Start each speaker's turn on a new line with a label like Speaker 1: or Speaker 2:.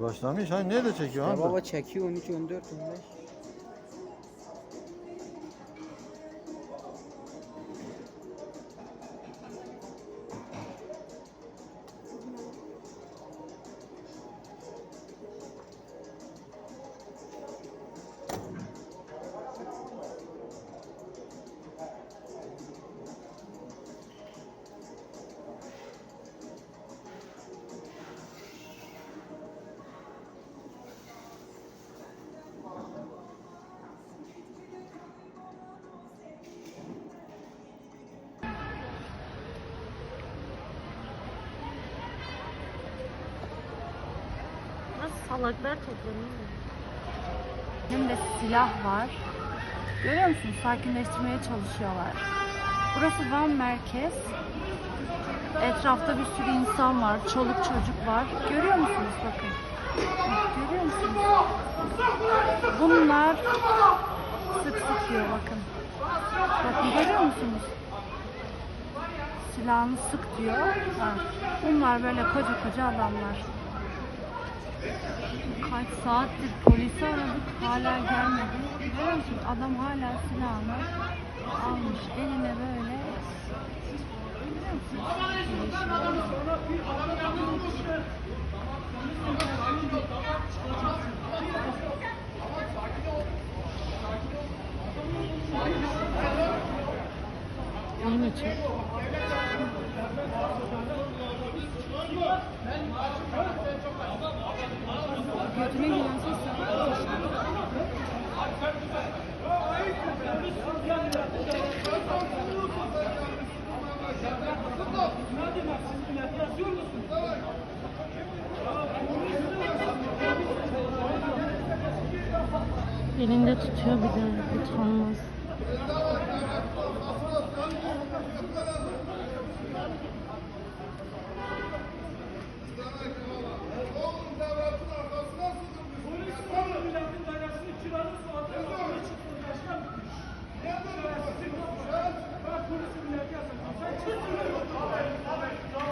Speaker 1: Başlamış. Hani nerede çekiyor
Speaker 2: Ya
Speaker 1: abi?
Speaker 2: baba çekiyor 13, 14, 15.
Speaker 3: Nasıl salaklar toplanıyor?
Speaker 4: Elimde silah var. Görüyor musunuz? Sakinleştirmeye çalışıyorlar. Burası Van merkez. Etrafta bir sürü insan var. Çoluk çocuk var. Görüyor musunuz? Bakın. Görüyor musunuz? Bunlar sık sıkıyor bakın. Bakın görüyor musunuz? Silahını sık diyor. Ha. Bunlar böyle koca koca adamlar. Kaç saattir polisi aradık, hala gelmedi. Görüyor musun? Adam hala silahını almış eline böyle. Görüyor musun?
Speaker 3: İyi mi çok?
Speaker 4: Götüne giren ses
Speaker 3: Elinde tutuyor bir de utanmaz.